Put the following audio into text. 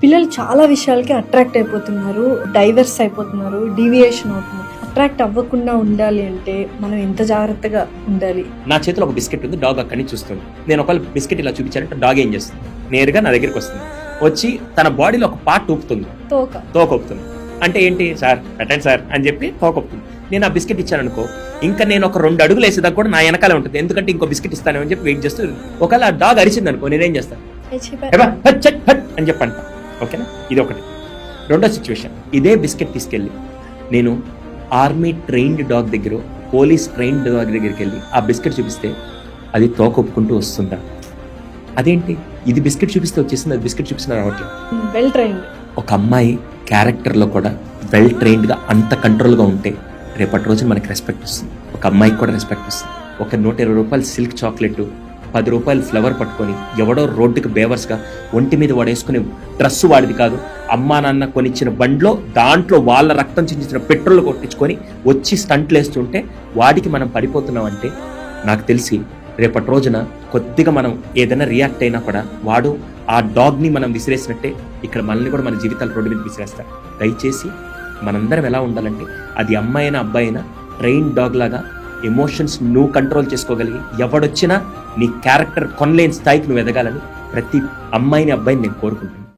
పిల్లలు చాలా విషయాలకి అట్రాక్ట్ అయిపోతున్నారు, డైవర్స్ అయిపోతున్నారు, డీవియేషన్ అవుతున్నారు. అట్రాక్ట్ అవ్వకుండా ఉండాలి అంటే మనం ఎంత జాగ్రత్తగా ఉండాలి? నా చేతిలో ఒక బిస్కెట్ ఉంది, డాగ్ అక్కడి నుంచి చూస్తుంది. నేను ఒకవేళ బిస్కెట్ ఇలా చూపించానంటే డాగ్ ఏం చేస్తుంది, నేరుగా నా దగ్గరికి వస్తుంది, వచ్చి తన బాడీలో ఒక పార్ట్ ఊపుతుంది, తోక ఊపుతుంది. అంటే ఏంటి సార్, పెట్టండి సార్ అని చెప్పి తోక ఊపుతుంది. నేను ఆ బిస్కెట్ ఇచ్చాను అనుకో, ఇంకా నేను ఒక 2 అడుగులు వేసేదాకా కూడా నా వెనకాలే ఉంటుంది, ఎందుకంటే ఇంకో బిస్కెట్ ఇస్తాను అని చెప్పి వెయిట్ చేస్తూ. ఒకవేళ ఆ డాగ్ అరిచింది అనుకో, నేనేం చేస్తాను, అని చెప్పంట. ఓకేనా, ఇది ఒకటి. రెండో సిచ్యువేషన్, ఇదే బిస్కెట్ తీసుకెళ్ళి నేను ఆర్మీ ట్రైన్డ్ డాగ్ దగ్గర, పోలీస్ ట్రైన్డ్ డాగ్ దగ్గరికి వెళ్ళి ఆ బిస్కెట్ చూపిస్తే అది తోక ఒప్పుకుంటూ వస్తుందా? అదేంటి, ఇది బిస్కెట్ చూపిస్తే వచ్చేసింది, అది బిస్కెట్ చూపిస్తున్నా రావట్లేదు. వెల్ ట్రైన్డ్ ఒక అమ్మాయి క్యారెక్టర్లో కూడా వెల్ ట్రైన్డ్గా అంత కంట్రోల్గా ఉంటే రేపటి రోజున మనకి రెస్పెక్ట్ వస్తుంది, ఒక అమ్మాయికి కూడా రెస్పెక్ట్ వస్తుంది. ఒక 120 రూపాయలు సిల్క్ చాక్లెట్, 10 రూపాయలు ఫ్లవర్ పట్టుకొని ఎవడో రోడ్డుకి బేవర్స్గా ఒంటి మీద వాడేసుకునే డ్రెస్సు వాడిది కాదు, అమ్మా నాన్న కొనిచ్చిన బండ్లో దాంట్లో వాళ్ళ రక్తం చించిన పెట్రోల్ కొట్టించుకొని వచ్చి స్టంట్లు వేస్తుంటే వాడికి మనం పడిపోతున్నాం అంటే నాకు తెలిసి రేపటి రోజున కొద్దిగా మనం ఏదైనా రియాక్ట్ అయినా కూడా వాడు ఆ డాగ్ని మనం విసిరేసినట్టే ఇక్కడ మనల్ని కూడా మన జీవితాలు రోడ్డు మీద విసిరేస్తారు. దయచేసి మనందరం ఎలా ఉండాలంటే, అది అమ్మాయి అయినా అబ్బాయి అయినా ట్రైన్ డాగ్ లాగా ఎమోషన్స్ నువ్వు కంట్రోల్ చేసుకోగలిగి ఎవడొచ్చినా నీ క్యారెక్టర్ కొనలేని స్థాయికి నువ్వు ఎదగాలని ప్రతి అమ్మాయిని అబ్బాయిని నేను కోరుకుంటున్నాను.